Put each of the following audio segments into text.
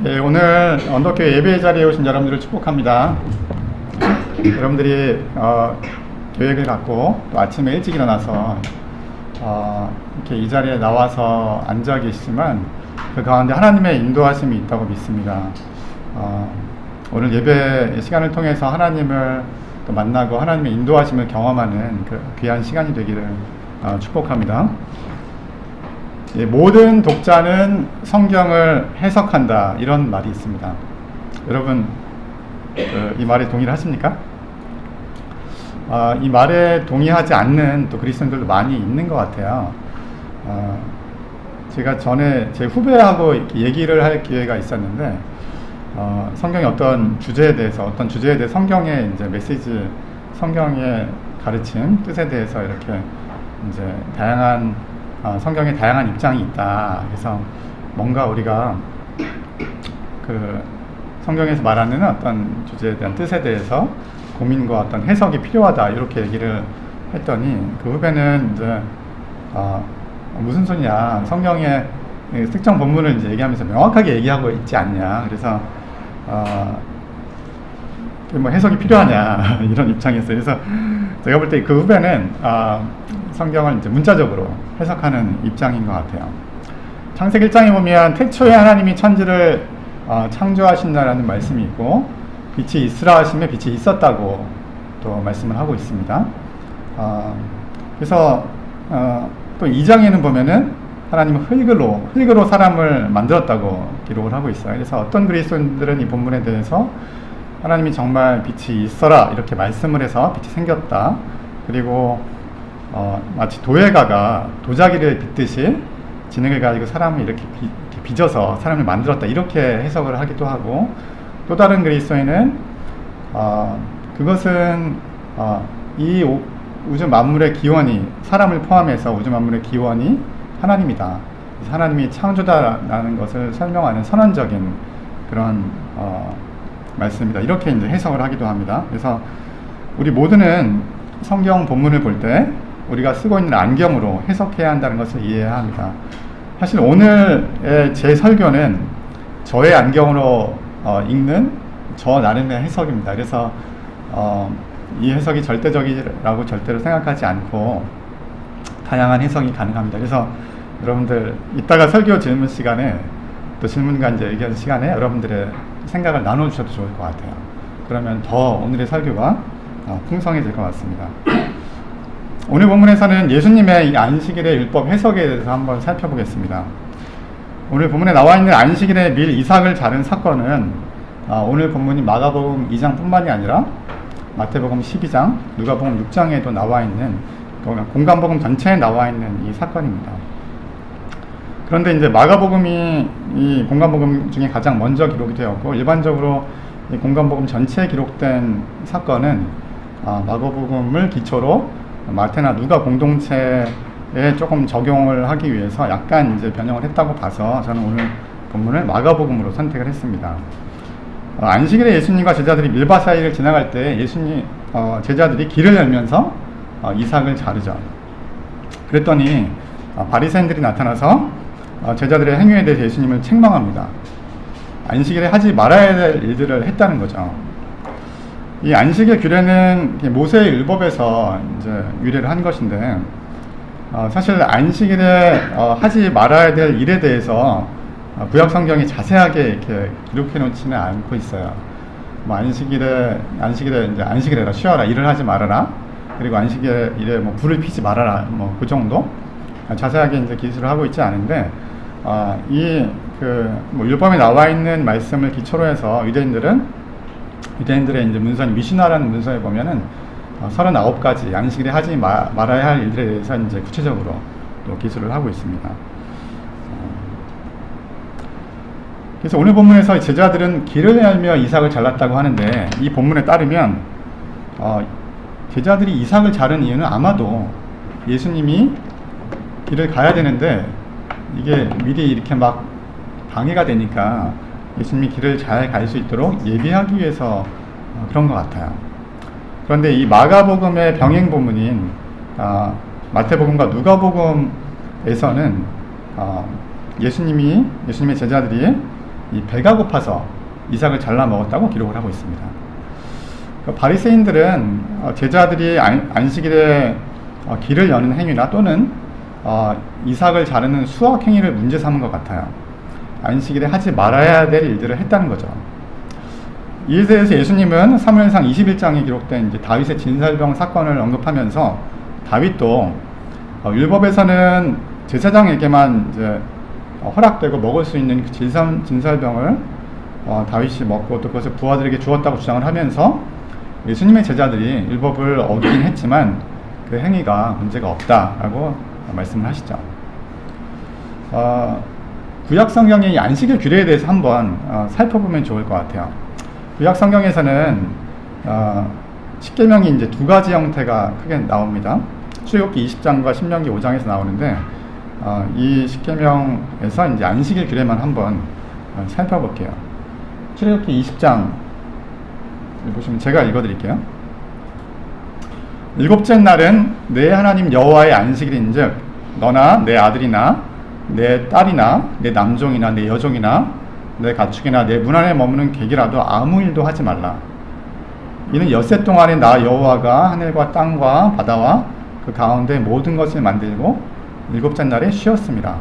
네, 오늘 언덕교회 예배 자리에 오신 여러분들을 축복합니다. 여러분들이 계획을 갖고 또 아침에 일찍 일어나서 이렇게 이 자리에 나와서 앉아 계시지만 그 가운데 하나님의 인도하심이 있다고 믿습니다. 오늘 예배 시간을 통해서 하나님을 또 만나고 하나님의 인도하심을 경험하는 그 귀한 시간이 되기를 축복합니다. 모든 독자는 성경을 해석한다, 이런 말이 있습니다. 여러분 이 말에 동의를 하십니까? 이 말에 동의하지 않는 또 그리스도인들도 많이 있는 것 같아요. 제가 전에 제 후배하고 얘기를 할 기회가 있었는데 성경의 어떤 주제에 대해서 성경의 이제 메시지, 성경의 가르침, 뜻에 대해서 이렇게 이제 다양한 성경에 다양한 입장이 있다. 그래서 뭔가 우리가 그 성경에서 말하는 어떤 주제에 대한 뜻에 대해서 고민과 어떤 해석이 필요하다, 이렇게 얘기를 했더니 그 후배는 이제 무슨 소리냐, 성경의 특정 본문을 이제 얘기하면서 명확하게 얘기하고 있지 않냐, 그래서 뭐 해석이 필요하냐 이런 입장이었어요. 그래서 제가 볼 때 그 후배는 성경을 이제 문자적으로 해석하는 입장인 것 같아요. 창세기 1장에 보면 태초에 하나님이 천지를 창조하신다라는 말씀이 있고, 빛이 있으라 하시면 빛이 있었다고 또 말씀을 하고 있습니다. 그래서 또 2장에는 보면은 하나님은 흙으로 사람을 만들었다고 기록을 하고 있어요. 그래서 어떤 그리스도인들은 이 본문에 대해서 하나님이 정말 빛이 있어라 이렇게 말씀을 해서 빛이 생겼다, 그리고 마치 도예가가 도자기를 빚듯이 지능을 가지고 사람을 이렇게 빚어서 사람을 만들었다, 이렇게 해석을 하기도 하고, 또 다른 그리스도인은 그것은 이 우주 만물의 기원이, 사람을 포함해서 우주 만물의 기원이 하나님이다, 하나님이 창조다라는 것을 설명하는 선언적인 그런 말씀이다, 이렇게 이제 해석을 하기도 합니다. 그래서 우리 모두는 성경 본문을 볼 때 우리가 쓰고 있는 안경으로 해석해야 한다는 것을 이해해야 합니다. 사실 오늘의 제 설교는 저의 안경으로 읽는 저 나름의 해석입니다. 그래서 이 해석이 절대적이라고 절대로 생각하지 않고 다양한 해석이 가능합니다. 그래서 여러분들 이따가 설교 질문 시간에, 또 질문과 이제 의견 시간에 여러분들의 생각을 나눠주셔도 좋을 것 같아요. 그러면 더 오늘의 설교가 풍성해질 것 같습니다. 오늘 본문에서는 예수님의 이 안식일의 율법 해석에 대해서 한번 살펴보겠습니다. 오늘 본문에 나와 있는 안식일에 밀 이삭을 자른 사건은 오늘 본문이 마가복음 2장 뿐만이 아니라 마태복음 12장, 누가복음 6장에도 나와 있는, 공관복음 전체에 나와 있는 이 사건입니다. 그런데 이제 마가복음이 이 공관복음 중에 가장 먼저 기록이 되었고, 일반적으로 이 공관복음 전체에 기록된 사건은 마가복음을 기초로 마태나 누가 공동체에 조금 적용을 하기 위해서 약간 이제 변형을 했다고 봐서 저는 오늘 본문을 마가복음으로 선택을 했습니다. 안식일에 예수님과 제자들이 밀밭 사이를 지나갈 때 제자들이 길을 열면서 이삭을 자르죠. 그랬더니 바리새인들이 나타나서 제자들의 행위에 대해서 예수님을 책망합니다. 안식일에 하지 말아야 될 일들을 했다는 거죠. 이 안식일 규례는 모세의 율법에서 이제 유래를 한 것인데, 사실 안식일에 하지 말아야 될 일에 대해서 구약 성경이 자세하게 이렇게 기록해 놓지는 않고 있어요. 뭐 안식일에라 쉬어라, 일을 하지 말아라, 그리고 안식일에 뭐 불을 피지 말아라, 뭐 그 정도 자세하게 이제 기술을 하고 있지 않은데, 뭐 율법에 나와 있는 말씀을 기초로 해서 유대인들의 이제 문서인 미시나라는 문서에 보면은 39가지 안식일에 하지 말아야 할 일들에 대해서 이제 구체적으로 또 기술을 하고 있습니다. 그래서 오늘 본문에서 제자들은 길을 열며 이삭을 잘랐다고 하는데, 이 본문에 따르면 제자들이 이삭을 자른 이유는 아마도 예수님이 길을 가야 되는데 이게 미리 이렇게 막 방해가 되니까 예수님이 길을 잘 갈 수 있도록 예비하기 위해서 그런 것 같아요. 그런데 이 마가복음의 병행 본문인 마태복음과 누가복음에서는 예수님의 제자들이 이 배가 고파서 이삭을 잘라 먹었다고 기록을 하고 있습니다. 바리새인들은 제자들이 안식일에 길을 여는 행위나 또는 이삭을 자르는 수학 행위를 문제 삼은 것 같아요. 안식일에 하지 말아야 될 일들을 했다는 거죠. 이에 대해서 예수님은 사무엘상 21장에 기록된 이제 다윗의 진설병 사건을 언급하면서 다윗도 율법에서는 제사장에게만 이제 허락되고 먹을 수 있는 그 진설병을 다윗이 먹고 또 그것을 부하들에게 주었다고 주장을 하면서 예수님의 제자들이 율법을 어기긴 했지만 그 행위가 문제가 없다라고 말씀을 하시죠. 구약 성경의 이 안식일 규례에 대해서 한번 살펴보면 좋을 것 같아요. 구약 성경에서는 십계명이 이제 두 가지 형태가 크게 나옵니다. 출애굽기 20장과 신명기 5장에서 나오는데 이 십계명에서 이제 안식일 규례만 한번 살펴볼게요. 출애굽기 20장 보시면 제가 읽어드릴게요. 일곱째 날은 내 하나님 여호와의 안식일인즉 너나 내 아들이나 내 딸이나 내 남종이나 내 여종이나 내 가축이나 내 문 안에 머무는 객이라도 아무 일도 하지 말라. 이는 엿새 동안에 나 여호와가 하늘과 땅과 바다와 그 가운데 모든 것을 만들고 일곱째 날에 쉬었습니다.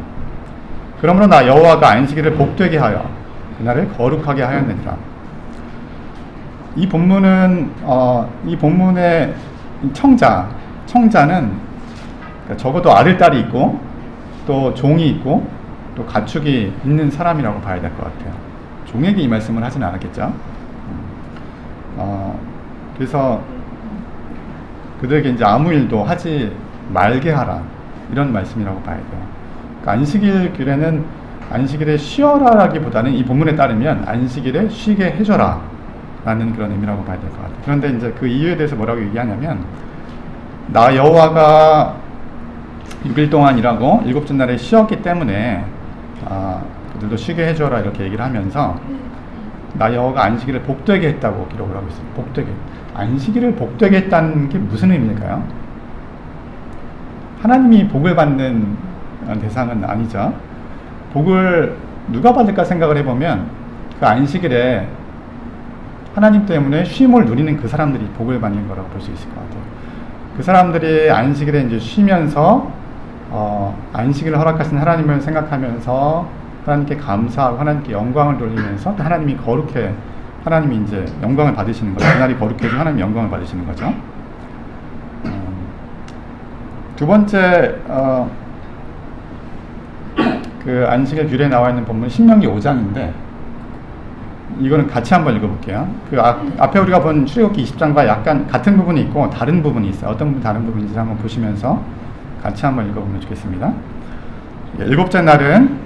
그러므로 나 여호와가 안식일을 복되게 하여 그날을 거룩하게 하였느니라. 이 본문은 이 본문의 청자는 적어도 아들, 딸이 있고 또 종이 있고 또 가축이 있는 사람이라고 봐야 될 것 같아요. 종에게 이 말씀을 하진 않았겠죠. 그래서 그들에게 이제 아무 일도 하지 말게 하라 이런 말씀이라고 봐야 돼요. 그러니까 안식일 규례는 안식일에 쉬어라라기보다는 이 본문에 따르면 안식일에 쉬게 해줘라 라는 그런 의미라고 봐야 될 것 같아요. 그런데 이제 그 이유에 대해서 뭐라고 얘기하냐면 나 여호와가 6일 동안 일하고 일곱째 날에 쉬었기 때문에 그들도 쉬게 해줘라 이렇게 얘기를 하면서 나 여호와가 안식일을 복되게 했다고 기록을 하고 있습니다. 복되게. 안식일을 복되게 했다는 게 무슨 의미일까요? 하나님이 복을 받는 대상은 아니죠. 복을 누가 받을까 생각을 해보면 그 안식일에 하나님 때문에 쉼을 누리는 그 사람들이 복을 받는 거라고 볼 수 있을 것 같아요. 그 사람들이 안식일에 이제 쉬면서 안식일을 허락하신 하나님을 생각하면서 하나님께 감사하고 하나님께 영광을 돌리면서 하나님이 거룩해 하나님이 이제 영광을 받으시는 거죠. 그날이 거룩해서 하나님이 영광을 받으시는 거죠. 두 번째 그 안식일 규례에 나와 있는 본문 신명기 5장인데 이거는 같이 한번 읽어볼게요. 그 앞에 우리가 본 출애굽기 20장과 약간 같은 부분이 있고 다른 부분이 있어요. 어떤 부분 다른 부분인지 한번 보시면서 같이 한번 읽어보면 좋겠습니다. 일곱째 날은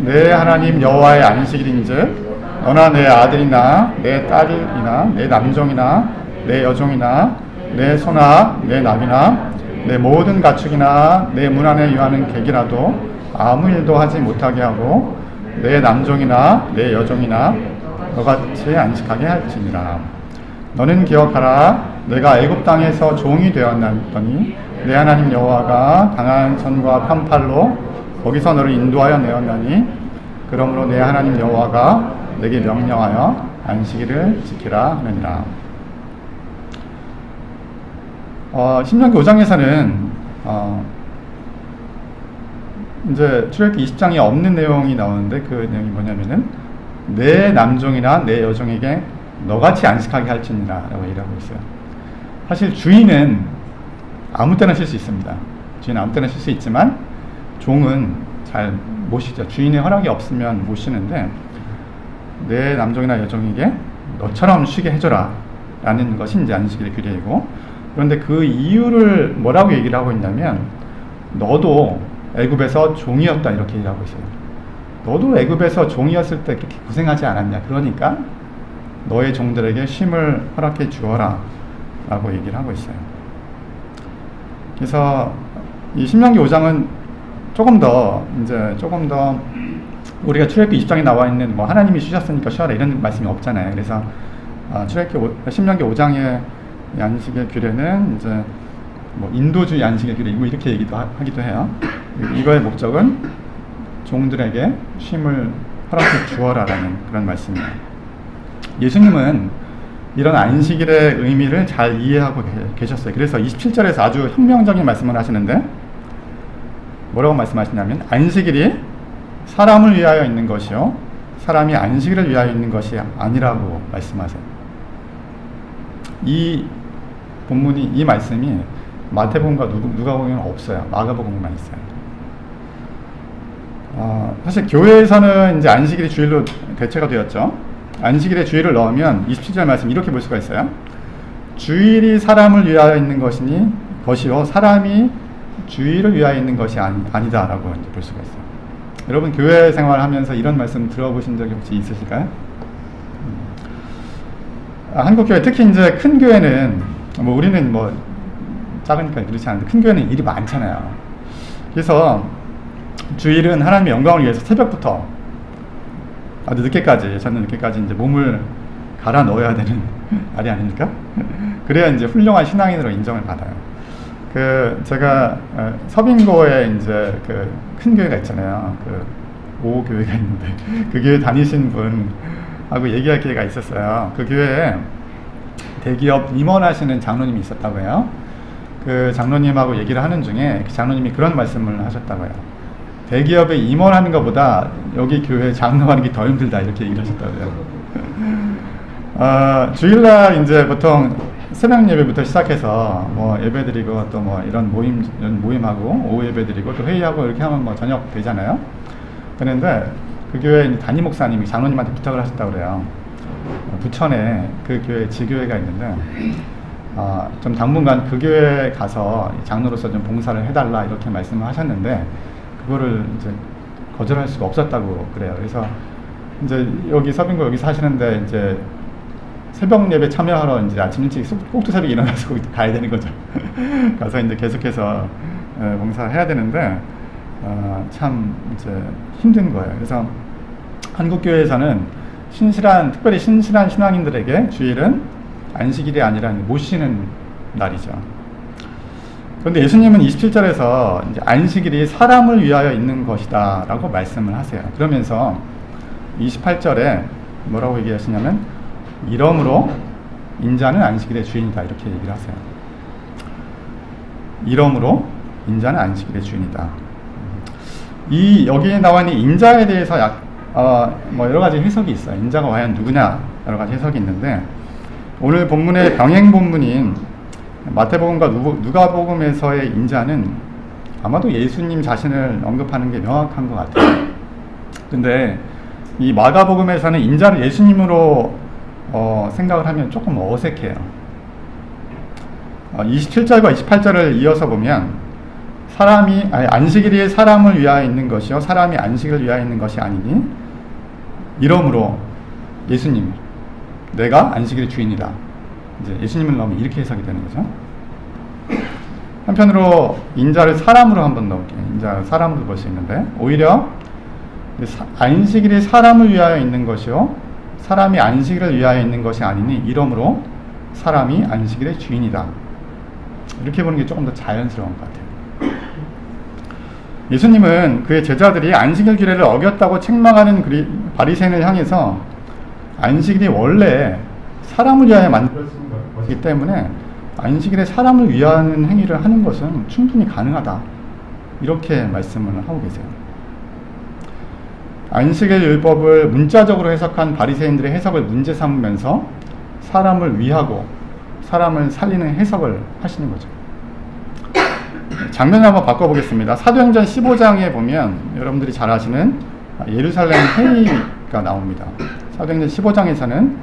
내 하나님 여호와의 안식일인즉 너나 내 아들이나 내 딸이나 내 남종이나 내 여종이나 내 소나 내 낙이나 내 모든 가축이나 내 문 안에 유하는 객이라도 아무 일도 하지 못하게 하고 내 남종이나 내 여종이나 너같이 안식하게 할지니라. 너는 기억하라. 내가 애굽 땅에서 종이 되었나니 내 하나님 여호와가 강한 손과 편팔로 거기서 너를 인도하여 내었나니 그러므로 내 하나님 여호와가 내게 명령하여 안식일을 지키라 하느니라. 신명기 5장에서는 이제 출애굽기 20장에 없는 내용이 나오는데 그 내용이 뭐냐면은 내 남종이나 내 여종에게 너같이 안식하게 할지니라 라고 얘기하고 있어요. 사실 주인은 아무 때나 쉴 수 있습니다. 주인은 아무 때나 쉴 수 있지만 종은 잘 못 쉬죠. 주인의 허락이 없으면 못 쉬는데 내 남종이나 여종에게 너처럼 쉬게 해줘라 라는 것이 이제 안식일의 규례이고, 그런데 그 이유를 뭐라고 얘기를 하고 있냐면 너도 애굽에서 종이었다 이렇게 얘기하고 있어요. 너도 애굽에서 종이었을 때 그렇게 고생하지 않았냐, 그러니까 너의 종들에게 쉼을 허락해 주어라 라고 얘기를 하고 있어요. 그래서 이 신명기 5장은 조금 더 우리가 출애굽기 20장에 나와 있는 뭐 하나님이 쉬셨으니까 쉬어라 이런 말씀이 없잖아요. 그래서 신명기 5장의 안식일 규례는 이제 뭐 인도주의 안식일 규례 뭐 이렇게 하기도 해요. 이거의 목적은 종들에게 쉼을 허락해 주어라라는 그런 말씀이에요. 예수님은 이런 안식일의 의미를 잘 이해하고 계셨어요. 그래서 27절에서 아주 혁명적인 말씀을 하시는데 뭐라고 말씀하시냐면 안식일이 사람을 위하여 있는 것이요 사람이 안식일을 위하여 있는 것이 아니라고 말씀하세요. 이 본문이 이 말씀이 마태복음과 누가복음에는 없어요. 마가복음에만 있어요. 사실 교회에서는 이제 안식일이 주일로 대체가 되었죠. 안식일에 주일을 넣으면 27절 말씀 이렇게 볼 수가 있어요. 주일이 사람을 위하여 있는 것이요 사람이 주일을 위하여 있는 것이 아니다라고 이제 볼 수가 있어요. 여러분 교회 생활하면서 이런 말씀 들어보신 적이 혹시 있으실까요? 한국 교회 특히 이제 큰 교회는 뭐 우리는 뭐 작으니까 그렇지 않은데 큰 교회는 일이 많잖아요. 그래서 주일은 하나님의 영광을 위해서 새벽부터 아주 늦게까지 저는 늦게까지 이제 몸을 갈아 넣어야 되는 날이 아닙니까? 그래야 이제 훌륭한 신앙인으로 인정을 받아요. 제가 서빙고에 이제 큰 교회가 있잖아요. 오 교회가 있는데 그 교회 다니신 분하고 얘기할 기회가 있었어요. 그 교회에 대기업 임원하시는 장로님이 있었다고 해요. 그 장로님하고 얘기를 하는 중에 그 장로님이 그런 말씀을 하셨다고 해요. 대기업에 임원하는 것보다 여기 교회 장로하는 게 더 힘들다 이렇게 얘기를 하셨다고 해요. 주일날 이제 보통 새벽 예배부터 시작해서 뭐 예배드리고 또 뭐 이런 모임하고 오후 예배드리고 또 회의하고 이렇게 하면 뭐 저녁 되잖아요. 그런데 그 교회 담임 목사님이 장로님한테 부탁을 하셨다고 그래요. 부천에 그 교회 지교회가 있는데 좀 당분간 그 교회에 가서 장로로서 좀 봉사를 해달라 이렇게 말씀을 하셨는데 그거를 이제 거절할 수가 없었다고 그래요. 그래서 이제 여기 서빙고 여기 사시는데 이제 새벽 예배 참여하러 이제 아침 일찍 꼭두 새벽에 일어나서 거기 가야 되는 거죠. 가서 이제 계속해서 봉사를 해야 되는데 참 이제 힘든 거예요. 그래서 한국 교회에서는 특별히 신실한 신앙인들에게 주일은 안식일이 아니라 못 쉬는 날이죠. 그런데 예수님은 27절에서 이제 안식일이 사람을 위하여 있는 것이다 라고 말씀을 하세요. 그러면서 28절에 뭐라고 얘기하시냐면 이러므로 인자는 안식일의 주인이다 이렇게 얘기를 하세요. 이러므로 인자는 안식일의 주인이다. 여기에 나와 있는 인자에 대해서 뭐 여러 가지 해석이 있어요. 인자가 과연 누구냐 여러 가지 해석이 있는데 오늘 본문의 병행 본문인 마태복음과 누가복음에서의 인자는 아마도 예수님 자신을 언급하는 게 명확한 것 같아요. 근데 이 마가복음에서는 인자를 예수님으로 생각을 하면 조금 어색해요. 27절과 28절을 이어서 보면 안식일이 사람을 위하여 있는 것이요 사람이 안식을 위하여 있는 것이 아니니 이러므로 예수님 내가 안식일의 주인이다. 이제 예수님을 넣으면 이렇게 해석이 되는 거죠. 한편으로 인자를 사람으로 한번 넣을게요. 인자를 사람으로 볼 수 있는데 오히려 안식일이 사람을 위하여 있는 것이요 사람이 안식일을 위하여 있는 것이 아니니 이러므로 사람이 안식일의 주인이다. 이렇게 보는 게 조금 더 자연스러운 것 같아요. 예수님은 그의 제자들이 안식일 규례를 어겼다고 책망하는 바리새인을 향해서 안식일이 원래 사람을 위하여 만들어진 것이기 때문에 안식일에 사람을 위하는 행위를 하는 것은 충분히 가능하다. 이렇게 말씀을 하고 계세요. 안식일 율법을 문자적으로 해석한 바리새인들의 해석을 문제 삼으면서 사람을 위하고 사람을 살리는 해석을 하시는 거죠. 장면을 한번 바꿔보겠습니다. 사도행전 15장에 보면 여러분들이 잘 아시는 예루살렘 회의가 나옵니다. 사도행전 15장에서는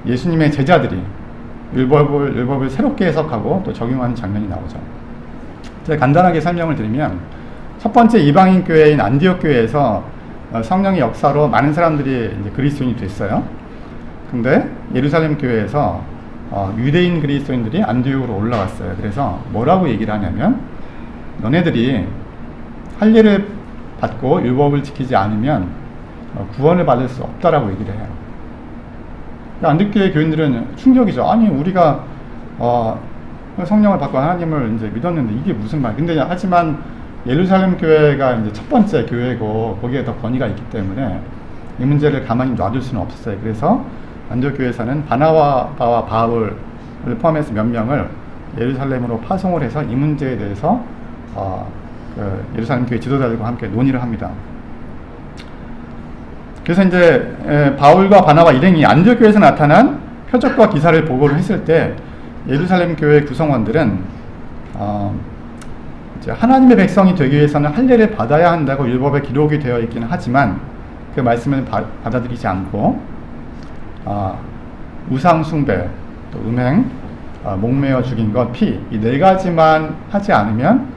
예수님의 제자들이 율법을 새롭게 해석하고 또 적용하는 장면이 나오죠. 제가 간단하게 설명을 드리면 첫 번째 이방인 교회인 안디옥 교회에서 성령의 역사로 많은 사람들이 이제 그리스도인이 됐어요. 근데 예루살렘 교회에서 유대인 그리스도인들이 안디옥으로 올라왔어요. 그래서 뭐라고 얘기를 하냐면 너네들이 할례를 받고 율법을 지키지 않으면 구원을 받을 수 없다라고 얘기를 해요. 안디옥교회 교인들은 충격이죠. 아니 우리가 성령을 받고 하나님을 이제 믿었는데 이게 무슨 말? 근데 하지만 예루살렘 교회가 이제 첫 번째 교회고 거기에 더 권위가 있기 때문에 이 문제를 가만히 놔둘 수는 없었어요. 그래서 안디옥 교회에서는 바나바와 바울을 포함해서 몇 명을 예루살렘으로 파송을 해서 이 문제에 대해서 예루살렘 교회 지도자들과 함께 논의를 합니다. 그래서 이제 바울과 바나바 일행이 안디옥 교회에서 나타난 표적과 기사를 보고를 했을 때 예루살렘 교회 구성원들은 이제 하나님의 백성이 되기 위해서는 할례를 받아야 한다고 율법에 기록이 되어 있기는 하지만 그 말씀을 받아들이지 않고 우상 숭배, 또 음행, 목매어 죽인 것, 피, 이 네 가지만 하지 않으면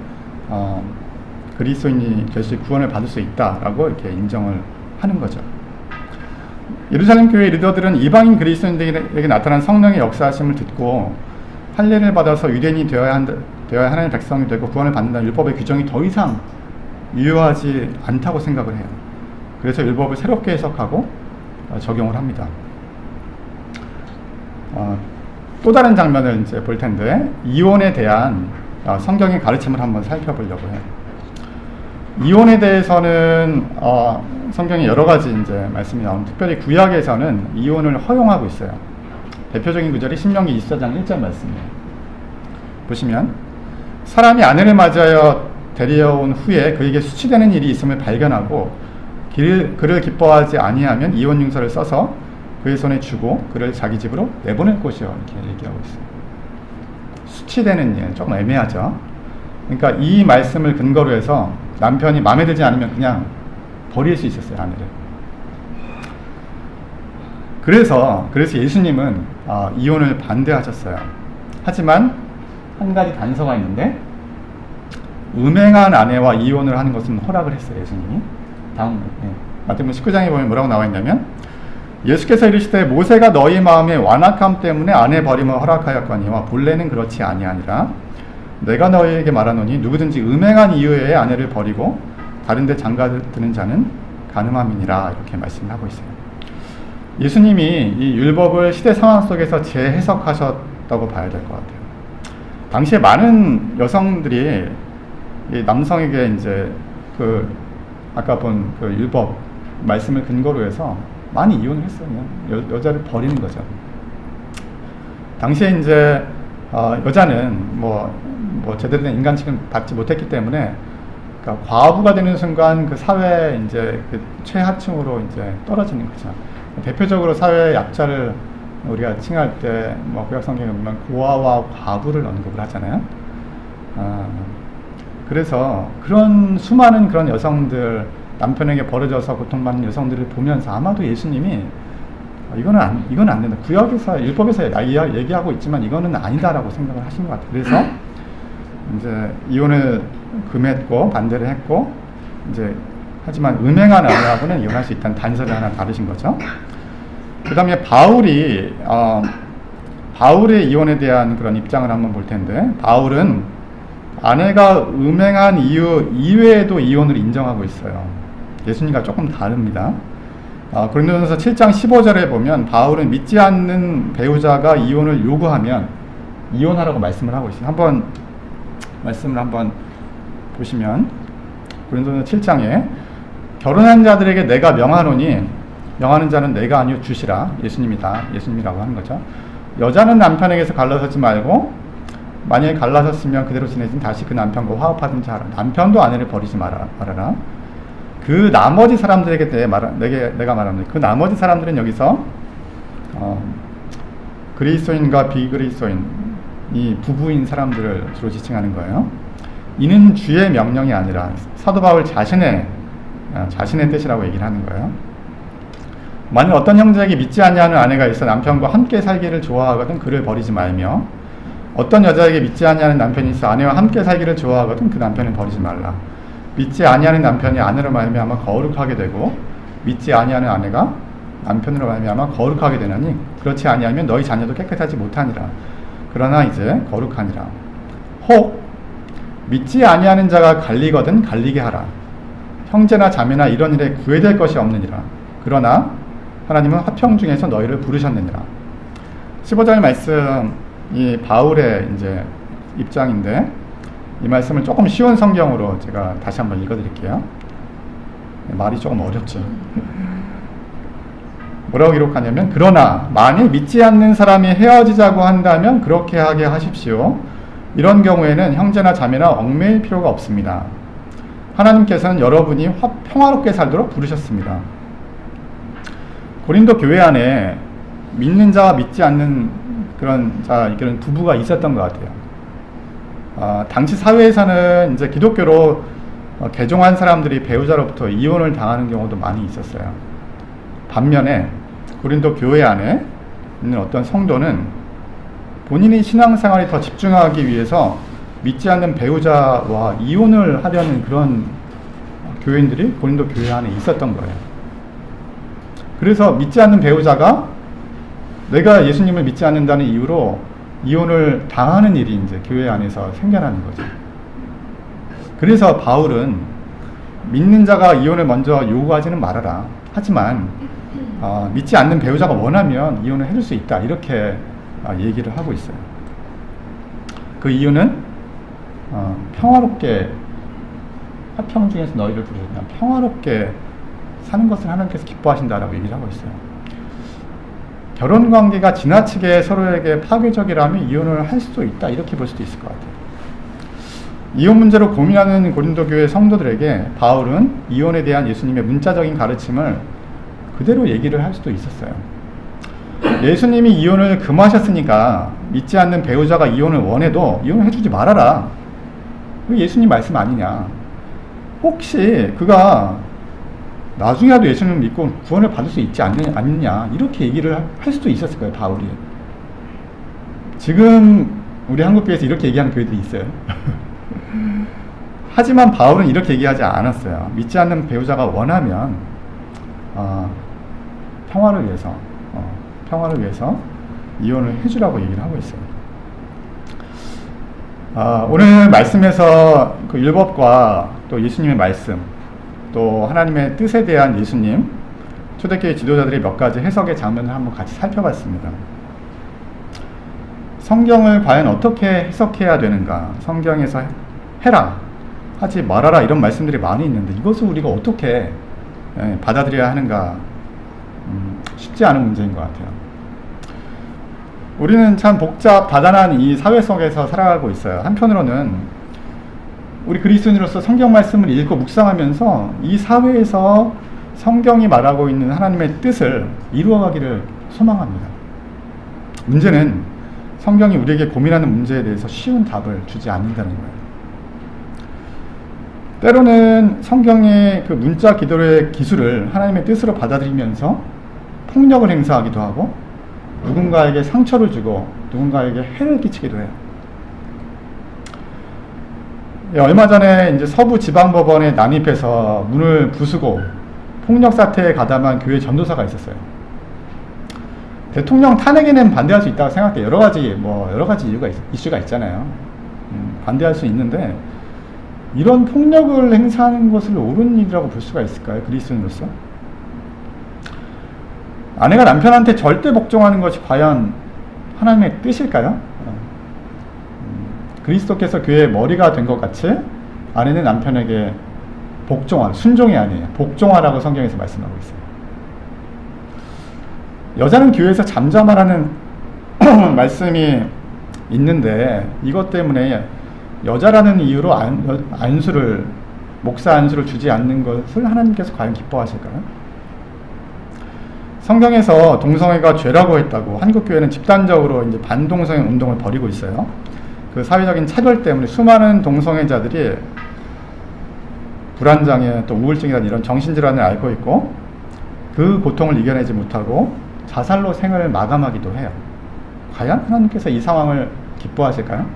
그리스도인이 될 수, 구원을 받을 수 있다라고 이렇게 인정을 하는 거죠. 예루살렘 교회 리더들은 이방인 그리스도인들에게 나타난 성령의 역사하심을 듣고 할례를 받아서 유대인이 되어야 하나님의 백성이 되고 구원을 받는다는 율법의 규정이 더 이상 유효하지 않다고 생각을 해요. 그래서 율법을 새롭게 해석하고 적용을 합니다. 또 다른 장면을 이제 볼 텐데, 이혼에 대한 성경의 가르침을 한번 살펴보려고 해요. 이혼에 대해서는 성경에 여러 가지 이제 말씀이 나오는, 특별히 구약에서는 이혼을 허용하고 있어요. 대표적인 구절이 신명기 24장 1절 말씀이에요. 보시면, 사람이 아내를 맞이하여 데려온 후에 그에게 수치되는 일이 있음을 발견하고 그를 기뻐하지 아니하면 이혼 융서를 써서 그의 손에 주고 그를 자기 집으로 내보낼 것이요, 이렇게 얘기하고 있어요. 수치되는 일, 조금 애매하죠. 그러니까 이 말씀을 근거로 해서 남편이 마음에 들지 않으면 그냥 버릴 수 있었어요, 아내를. 그래서 예수님은 이혼을 반대하셨어요. 하지만 한 가지 단서가 있는데, 음행한 아내와 이혼을 하는 것은 허락을 했어요, 예수님이. 다음 마태복음 19장에 보면 뭐라고 나와 있냐면, 예수께서 이르시되 모세가 너희 마음의 완악함 때문에 아내 버림을 허락하였거니와 본래는 그렇지 아니하니라. 내가 너희에게 말하노니 누구든지 음행한 이유에 아내를 버리고 다른 데 장가드는 자는 간음함이니라, 이렇게 말씀을 하고 있어요. 예수님이 이 율법을 시대 상황 속에서 재해석하셨다고 봐야 될 것 같아요. 당시에 많은 여성들이 이 남성에게 이제 아까 본 그 율법 말씀을 근거로 해서 많이 이혼을 했어요. 그냥 여자를 버리는 거죠. 당시에 이제 여자는 뭐 제대로 된 인간 취급을 받지 못했기 때문에, 그러니까 과부가 되는 순간 그 사회 이제 그 최하층으로 이제 떨어지는 거죠. 대표적으로 사회 약자를 우리가 칭할 때 뭐 구약 성경에 보면 고아와 과부를 언급을 하잖아요. 그래서 그런 수많은 그런 여성들, 남편에게 버려져서 고통받는 여성들을 보면서 아마도 예수님이 이건 안 된다. 구약에서, 율법에서 얘기하고 있지만 이거는 아니다라고 생각을 하신 것 같아요. 그래서 이제 이혼을 금했고 반대를 했고, 이제 하지만 음행한 아내하고는 이혼할 수 있다는 단서를 하나 다루신 거죠. 그 다음에 바울의 이혼에 대한 그런 입장을 한번 볼 텐데, 바울은 아내가 음행한 이유 이외에도 이혼을 인정하고 있어요. 예수님과 조금 다릅니다. 고린도전서 7장 15절에 보면 바울은 믿지 않는 배우자가 이혼을 요구하면 이혼하라고 말씀을 하고 있어요. 말씀을 한번 보시면, 고린도전서 7장에 결혼한 자들에게 내가 명하노니, 명하는 자는 내가 아니요 주시라, 예수님이라고 하는 거죠. 여자는 남편에게서 갈라서지 말고 만약에 갈라섰으면 그대로 지내진 다시 그 남편과 화합하든지 하라. 남편도 아내를 버리지 말아라. 그 나머지 사람들에게 내가 말하는, 그 나머지 사람들은 여기서 그리스도인과 비그리스도인, 이 부부인 사람들을 주로 지칭하는 거예요. 이는 주의 명령이 아니라 사도 바울 자신의 뜻이라고 얘기를 하는 거예요. 만약 어떤 형제에게 믿지 아니하는 아내가 있어 남편과 함께 살기를 좋아하거든 그를 버리지 말며, 어떤 여자에게 믿지 아니하는 남편이 있어 아내와 함께 살기를 좋아하거든 그 남편을 버리지 말라. 믿지 아니하는 남편이 아내로 말미암아 거룩하게 되고 믿지 아니하는 아내가 남편으로 말미암아 거룩하게 되나니, 그렇지 아니하면 너희 자녀도 깨끗하지 못하니라. 그러나 이제 거룩하니라. 혹 믿지 아니하는 자가 갈리거든 갈리게 하라. 형제나 자매나 이런 일에 구애될 것이 없느니라. 그러나 하나님은 화평 중에서 너희를 부르셨느니라. 15절 말씀이 바울의 이제 입장인데, 이 말씀을 조금 쉬운 성경으로 제가 다시 한번 읽어드릴게요. 말이 조금 어렵죠. 뭐라고 기록하냐면, 그러나 만일 믿지 않는 사람이 헤어지자고 한다면 그렇게 하게 하십시오. 이런 경우에는 형제나 자매나 얽매일 필요가 없습니다. 하나님께서는 여러분이 평화롭게 살도록 부르셨습니다. 고린도 교회 안에 믿는 자와 믿지 않는 그런 부부가 있었던 것 같아요. 당시 사회에서는 이제 기독교로 개종한 사람들이 배우자로부터 이혼을 당하는 경우도 많이 있었어요. 반면에 고린도 교회 안에 있는 어떤 성도는 본인이 신앙생활에 더 집중하기 위해서 믿지 않는 배우자와 이혼을 하려는 그런 교인들이 고린도 교회 안에 있었던 거예요. 그래서 믿지 않는 배우자가 내가 예수님을 믿지 않는다는 이유로 이혼을 당하는 일이 이제 교회 안에서 생겨나는 거죠. 그래서 바울은 믿는 자가 이혼을 먼저 요구하지는 말아라. 하지만 믿지 않는 배우자가 원하면 이혼을 해줄 수 있다. 이렇게 얘기를 하고 있어요. 그 이유는 평화롭게, 화평 중에서 너희를 부르셨다. 평화롭게 사는 것을 하나님께서 기뻐하신다라고 얘기를 하고 있어요. 결혼 관계가 지나치게 서로에게 파괴적이라면 이혼을 할 수도 있다. 이렇게 볼 수도 있을 것 같아요. 이혼 문제로 고민하는 고린도 교회 성도들에게 바울은 이혼에 대한 예수님의 문자적인 가르침을 그대로 얘기를 할 수도 있었어요. 예수님이 이혼을 금하셨으니까 믿지 않는 배우자가 이혼을 원해도 이혼을 해주지 말아라. 예수님 말씀 아니냐. 혹시 그가 나중에라도 예수님을 믿고 구원을 받을 수 있지 않느냐. 이렇게 얘기를 할 수도 있었을 거예요, 바울이. 지금 우리 한국교회에서 이렇게 얘기하는 교회들이 있어요. 하지만 바울은 이렇게 얘기하지 않았어요. 믿지 않는 배우자가 원하면 평화를 위해서 이혼을 해주라고 얘기를 하고 있어요. 오늘 말씀에서 그 율법과 또 예수님의 말씀, 또 하나님의 뜻에 대한 예수님, 초대교회 지도자들의 몇 가지 해석의 장면을 한번 같이 살펴봤습니다. 성경을 과연 어떻게 해석해야 되는가? 성경에서 해라, 하지 말아라 이런 말씀들이 많이 있는데 이것을 우리가 어떻게 받아들여야 하는가? 쉽지 않은 문제인 것 같아요. 우리는 참 복잡다단한 이 사회 속에서 살아가고 있어요. 한편으로는 우리 그리스도인으로서 성경 말씀을 읽고 묵상하면서 이 사회에서 성경이 말하고 있는 하나님의 뜻을 이루어가기를 소망합니다. 문제는 성경이 우리에게 고민하는 문제에 대해서 쉬운 답을 주지 않는다는 거예요. 때로는 성경의 그 문자 기도의 기술을 하나님의 뜻으로 받아들이면서 폭력을 행사하기도 하고 누군가에게 상처를 주고 누군가에게 해를 끼치기도 해요. 얼마 전에 이제 서부 지방법원에 난입해서 문을 부수고 폭력 사태에 가담한 교회 전도사가 있었어요. 대통령 탄핵에는 반대할 수 있다고 생각해요. 여러 가지 이슈가 있잖아요. 반대할 수 있는데 이런 폭력을 행사하는 것을 옳은 일이라고 볼 수가 있을까요? 그리스도인으로서? 아내가 남편한테 절대 복종하는 것이 과연 하나님의 뜻일까요? 그리스도께서 교회의 머리가 된 것 같이 아내는 남편에게 순종이 아니에요. 복종하라고 성경에서 말씀하고 있어요. 여자는 교회에서 잠잠하라는 말씀이 있는데 이것 때문에 여자라는 이유로 목사 안수를 주지 않는 것을 하나님께서 과연 기뻐하실까요? 성경에서 동성애가 죄라고 했다고 한국교회는 집단적으로 이제 반동성애 운동을 벌이고 있어요. 그 사회적인 차별 때문에 수많은 동성애자들이 불안장애 또 우울증이라는 이런 정신질환을 앓고 있고 그 고통을 이겨내지 못하고 자살로 생을 마감하기도 해요. 과연 하나님께서 이 상황을 기뻐하실까요?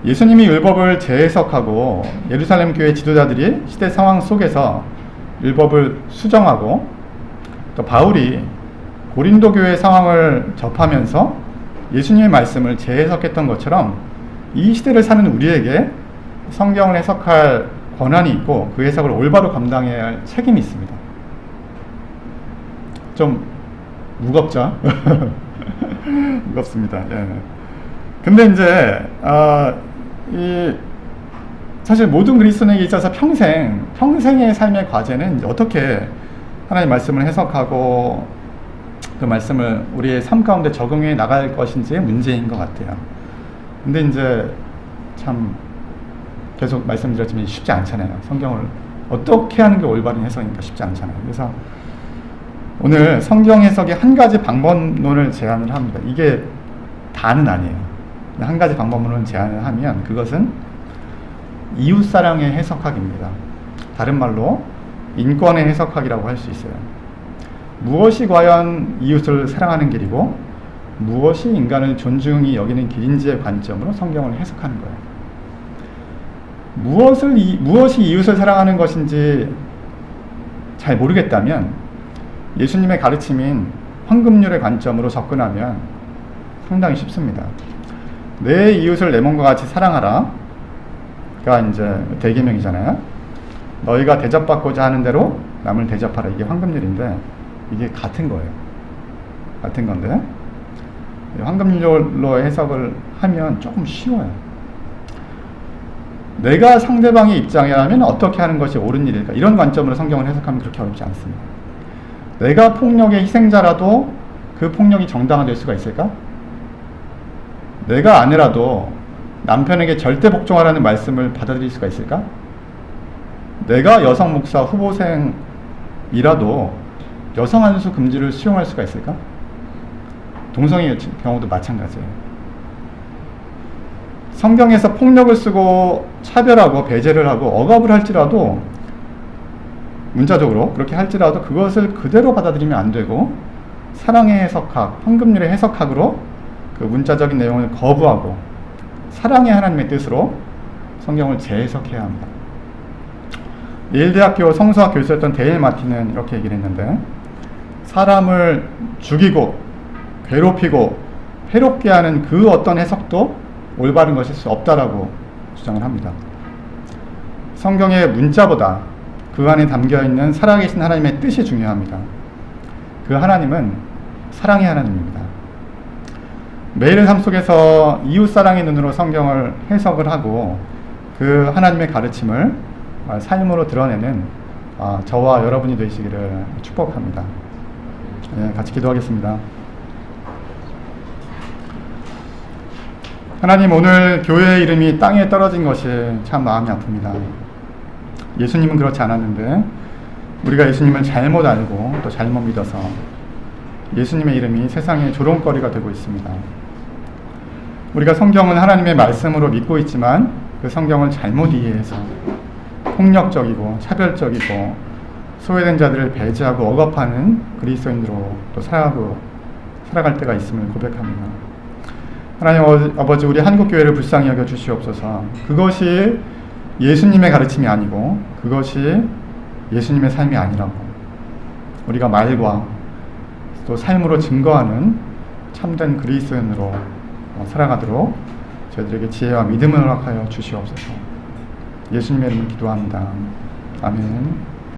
예수님이 율법을 재해석하고 예루살렘 교회 지도자들이 시대 상황 속에서 율법을 수정하고 또 바울이 고린도 교회 상황을 접하면서 예수님의 말씀을 재해석했던 것처럼 이 시대를 사는 우리에게 성경을 해석할 권한이 있고 그 해석을 올바로 감당해야 할 책임이 있습니다. 좀 무겁죠? 무겁습니다. 예. 근데 이제 사실 모든 그리스도인에게 있어서 평생의 삶의 과제는 이제 어떻게 하나님 말씀을 해석하고 그 말씀을 우리의 삶 가운데 적용해 나갈 것인지의 문제인 것 같아요. 근데 이제 참 계속 말씀드렸지만 쉽지 않잖아요. 성경을 어떻게 하는 게 올바른 해석이니까 쉽지 않잖아요. 그래서 오늘 성경 해석의 한 가지 방법론을 제안을 합니다. 이게 다는 아니에요. 한 가지 방법론을 제안을 하면 그것은 이웃사랑의 해석학입니다. 다른 말로 인권의 해석학이라고 할 수 있어요. 무엇이 과연 이웃을 사랑하는 길이고 무엇이 인간을 존중히 여기는 길인지의 관점으로 성경을 해석하는 거예요. 무엇이 이웃을 사랑하는 것인지 잘 모르겠다면 예수님의 가르침인 황금률의 관점으로 접근하면 상당히 쉽습니다. 내 이웃을 내 몸과 같이 사랑하라 가 이제 대계명이잖아요. 너희가 대접받고자 하는 대로 남을 대접하라. 이게 황금률인데 이게 같은 거예요. 같은 건데 황금률로 해석을 하면 조금 쉬워요. 내가 상대방의 입장이라면 어떻게 하는 것이 옳은 일일까? 이런 관점으로 성경을 해석하면 그렇게 어렵지 않습니다. 내가 폭력의 희생자라도 그 폭력이 정당화될 수가 있을까? 내가 아내라도 남편에게 절대 복종하라는 말씀을 받아들일 수가 있을까? 내가 여성 목사 후보생이라도 여성 안수 금지를 수용할 수가 있을까? 동성애 경우도 마찬가지예요. 성경에서 폭력을 쓰고 차별하고 배제를 하고 억압을 할지라도 문자적으로 그렇게 할지라도 그것을 그대로 받아들이면 안 되고 사랑의 해석학, 황금률의 해석학으로 그 문자적인 내용을 거부하고 사랑의 하나님의 뜻으로 성경을 재해석해야 합니다. 예일대학교 성서학 교수였던 데일 마틴은 이렇게 얘기를 했는데 사람을 죽이고 괴롭히고 해롭게 하는 그 어떤 해석도 올바른 것일 수 없다라고 주장을 합니다. 성경의 문자보다 그 안에 담겨있는 살아계신 하나님의 뜻이 중요합니다. 그 하나님은 사랑의 하나님입니다. 매일의 삶 속에서 이웃사랑의 눈으로 성경을 해석을 하고 그 하나님의 가르침을 삶으로 드러내는 저와 여러분이 되시기를 축복합니다. 네, 같이 기도하겠습니다. 하나님, 오늘 교회의 이름이 땅에 떨어진 것이 참 마음이 아픕니다. 예수님은 그렇지 않았는데 우리가 예수님을 잘못 알고 또 잘못 믿어서 예수님의 이름이 세상의 조롱거리가 되고 있습니다. 우리가 성경은 하나님의 말씀으로 믿고 있지만 그 성경을 잘못 이해해서 폭력적이고 차별적이고 소외된 자들을 배제하고 억압하는 그리스도인으로 또 살아갈 때가 있음을 고백합니다. 하나님 아버지, 우리 한국교회를 불쌍히 여겨 주시옵소서. 그것이 예수님의 가르침이 아니고 그것이 예수님의 삶이 아니라고 우리가 말과 또 삶으로 증거하는 참된 그리스도인으로 살아가도록 저희들에게 지혜와 믿음을 허락하여 주시옵소서. 예수님의 이름으로 기도합니다. 아멘.